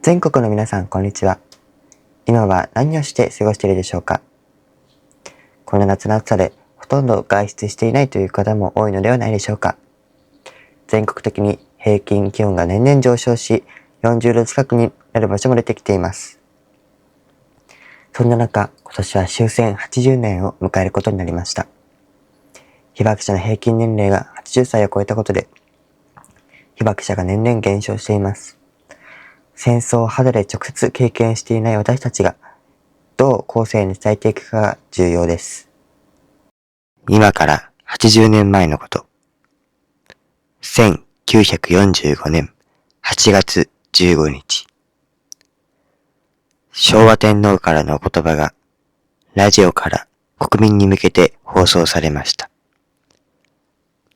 全国の皆さん、こんにちは。今は何をして過ごしているでしょうか。この夏の暑さでほとんど外出していないという方も多いのではないでしょうか。全国的に平均気温が年々上昇し、40度近くになる場所も出てきています。そんな中、今年は終戦80年を迎えることになりました。被爆者の平均年齢が80歳を超えたことで、被爆者が年々減少しています。戦争を肌で直接経験していない私たちが、どう後世に伝えていくかが重要です。今から80年前のこと。1945年8月15日。昭和天皇からのお言葉が、ラジオから国民に向けて放送されました。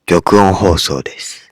玉音放送です。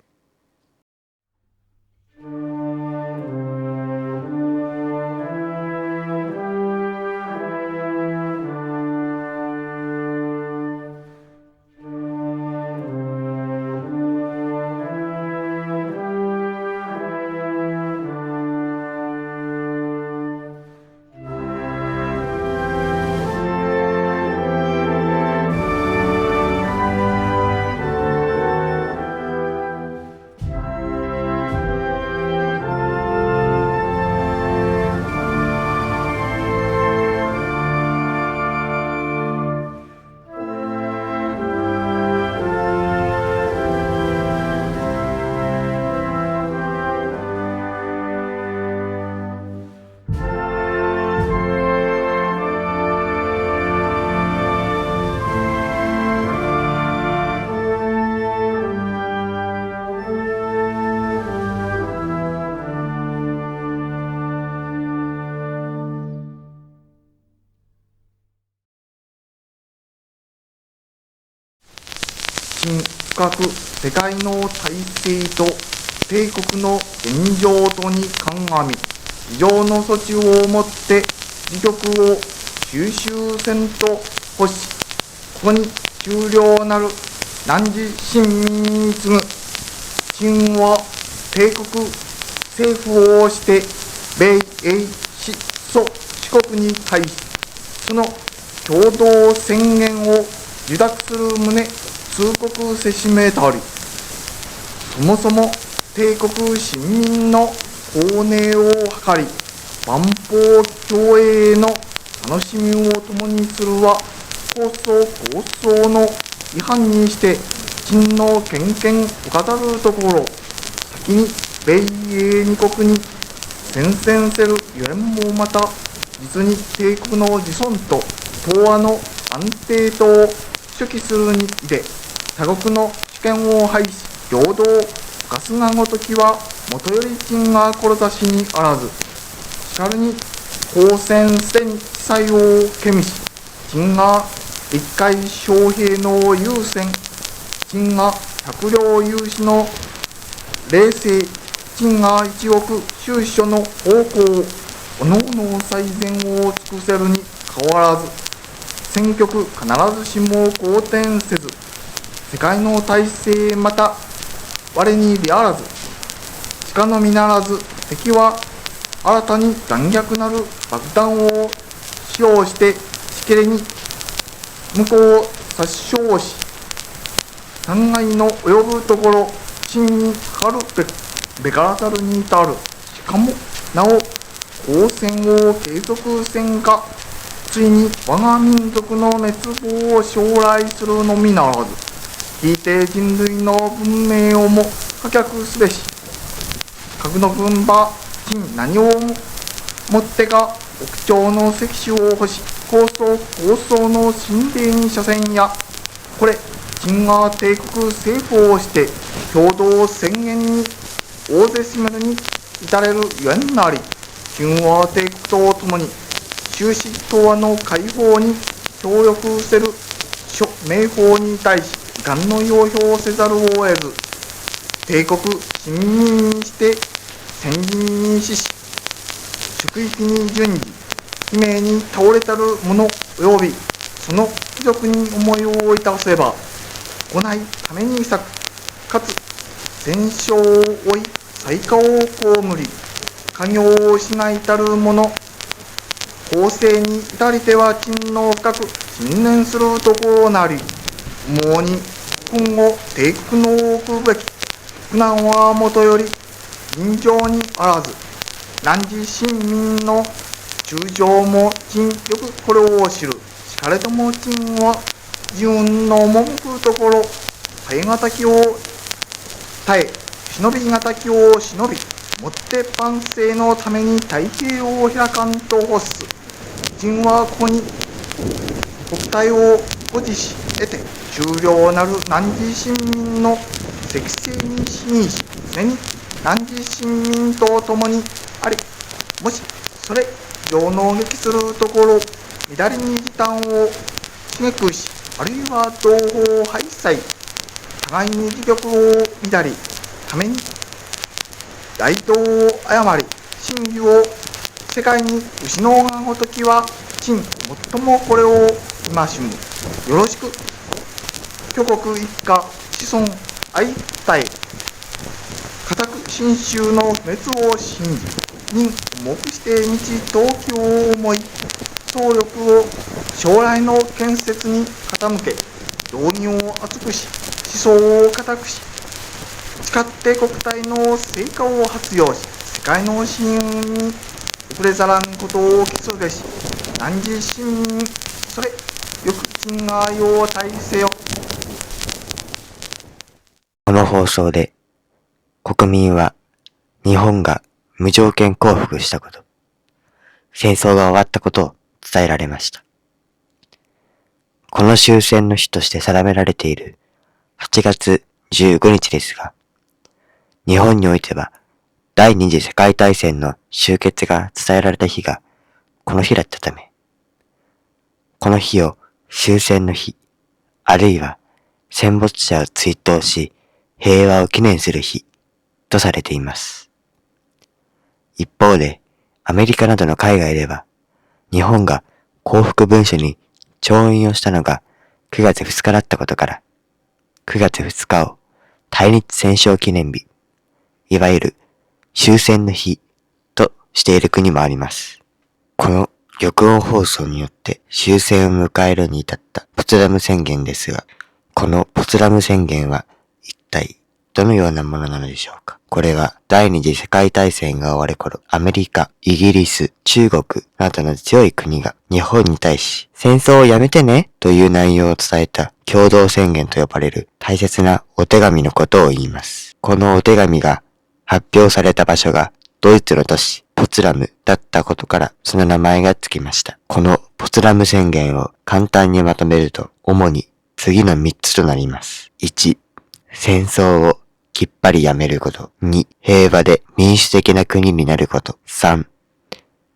深く世界の体制と帝国の現状とに鑑み、非常の措置をもって自局を収集せんと欲し、ここに終了なる汝臣民に次ぐ秦は帝国政府をして米英四蘇四国に対し、その共同宣言を受諾する旨通告せしめたり、そもそも帝国市民の公寧を図り、万邦共栄の楽しみを共にするは放送構想の違反にして秦の権限を語るところ、先に米英二国に宣戦せるゆえんもまた、実に帝国の自尊と東亜の安定とを主揮するにいで、他国の主権を廃し平等を犯すがごときはもとより秦が志にあらず、しかるに公戦すでに地裁をけみし、秦が一回将兵の優先、秦が百両有志の冷静、秦が一億収書の方向をおのおの最善を尽くせるに変わらず、戦局必ずしも好転せず、世界の体制また我に利あらず、しかのみならず敵は新たに残虐なる爆弾を使用してしきれに向こうを殺傷し、残害の及ぶところ秦にかかるべからざるに至る。しかもなお交戦を継続せんか、ついに我が民族の滅亡を将来するのみならず、ひいて人類の文明をも破却すべし、核の軍馬秦何をもってか億兆の石種を欲し、構想の神霊に車線や、これ秦が帝国政府をして共同宣言に大勢占めるに至れるゆえんなり、秦は帝国とともに終始東亜の解放に協力せる諸名法に対し遺憾の要表せざるを得ず、帝国市民にして先人に死し、宿域に順次悲鳴に倒れたる者及びその貴族に思いをいたせば、来ないために咲く、かつ戦勝を追い災禍を被り、家業をしないたる者、後世に至りては勤王深く信念するところなり、思うに今後帝国の置くべき苦難はもとより尋常にあらず、汝市民の中将も陳よくこれを知る。しかれども陳は自分の文句ところ、耐え難きを耐え、忍び難きを忍び、もって万世のために大計を開かんと欲す。陳はここに国体を保持し得て、終了なる汝市民の適正に支任し、常に汝市民と共にあり、もしそれ上納撃するところ、乱りに時短を刺激し、あるいは同胞敗壊、互いに自玉を乱り、ために大道を誤り、真偽を世界に失うがごときは、陳最もこれを戒む。よろしく、挙国一家、子孫愛たえ、固く真宗の不滅を信じ、任重くして道東京を思い、総力を将来の建設に傾け、道義を厚くし、思想を固くし、誓って国体の成果を発揚し、世界の信運に遅れざらんことを基礎でし、汝市民、それよく陳が用大せよ。この放送で国民は日本が無条件降伏したこと、戦争が終わったことを伝えられました。この終戦の日として定められている8月15日ですが、日本においては第二次世界大戦の終結が伝えられた日がこの日だったため、この日を終戦の日、あるいは戦没者を追悼し平和を記念する日とされています。一方で、アメリカなどの海外では、日本が降伏文書に調印をしたのが9月2日だったことから、9月2日を対日戦勝記念日、いわゆる終戦の日としている国もあります。この玉音放送によって終戦を迎えるに至ったポツダム宣言ですが、このポツダム宣言は一体どのようなものなのでしょうか。これは第二次世界大戦が終わる頃、アメリカ、イギリス、中国などの強い国が日本に対し戦争をやめてねという内容を伝えた共同宣言と呼ばれる大切なお手紙のことを言います。このお手紙が発表された場所がドイツの都市ポツラムだったことからその名前がつきました。このポツラム宣言を簡単にまとめると主に次の3つとなります。1、戦争をきっぱりやめること。2、平和で民主的な国になること。3、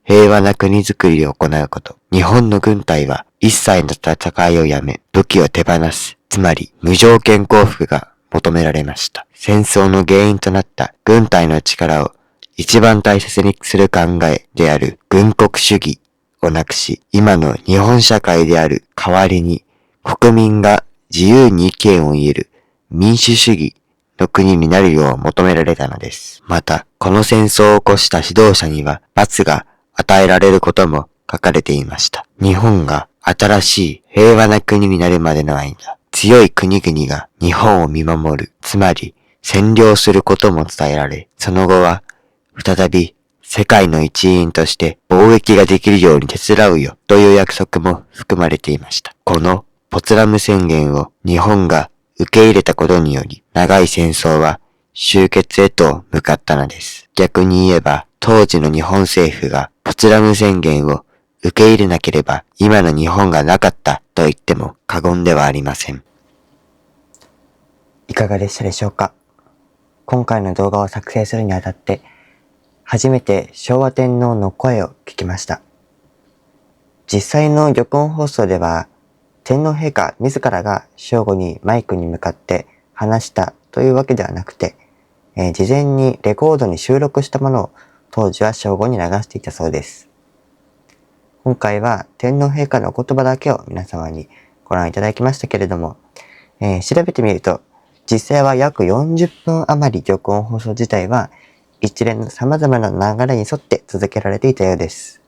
平和な国づくりを行うこと。日本の軍隊は一切の戦いをやめ、武器を手放す。つまり無条件降伏が求められました。戦争の原因となった軍隊の力を一番大切にする考えである軍国主義をなくし、今の日本社会である代わりに国民が自由に意見を言える民主主義の国になるよう求められたのです。また、この戦争を起こした指導者には罰が与えられることも書かれていました。日本が新しい平和な国になるまでの間、強い国々が日本を見守る、つまり占領することも伝えられ、その後は再び世界の一員として貿易ができるように手伝うよという約束も含まれていました。このポツラム宣言を日本が受け入れたことにより、長い戦争は終結へと向かったのです。逆に言えば、当時の日本政府がポツラム宣言を受け入れなければ、今の日本がなかったと言っても過言ではありません。いかがでしたでしょうか。今回の動画を作成するにあたって、初めて昭和天皇の声を聞きました。実際の玉音放送では、天皇陛下自らが正午にマイクに向かって話したというわけではなくて、事前にレコードに収録したものを当時は正午に流していたそうです。今回は天皇陛下のお言葉だけを皆様にご覧いただきましたけれども、調べてみると実際は約40分余り玉音放送自体は一連の様々な流れに沿って続けられていたようです。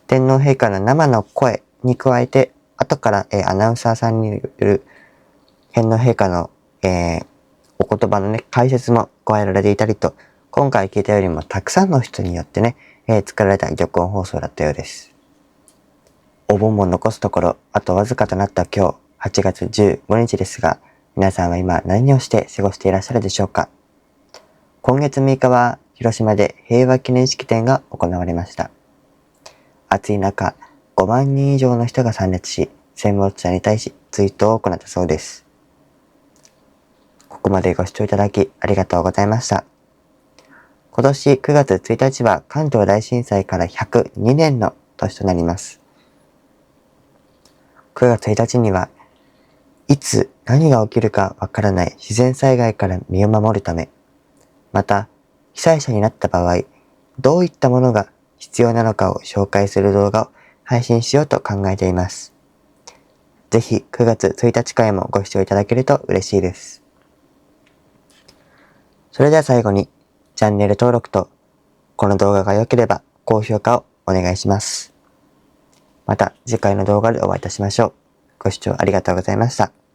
天皇陛下の生の声に加えて、後から、アナウンサーさんによる天皇陛下の、お言葉のね、解説も加えられていたりと、今回聞いたよりもたくさんの人によってね、作られた玉音放送だったようです。お盆も残すところ、あとわずかとなった今日、8月15日ですが、皆さんは今何をして過ごしていらっしゃるでしょうか。今月6日は広島で平和記念式典が行われました。暑い中、5万人以上の人が参列し、戦没者に対し追悼を行ったそうです。ここまでご視聴いただきありがとうございました。今年9月1日は関東大震災から102年の年となります。9月1日には、いつ何が起きるかわからない自然災害から身を守るため、また被災者になった場合、どういったものが必要なのかを紹介する動画を配信しようと考えています。ぜひ9月1日会もご視聴いただけると嬉しいです。それでは最後にチャンネル登録とこの動画が良ければ高評価をお願いします。また次回の動画でお会いいたしましょう。ご視聴ありがとうございました。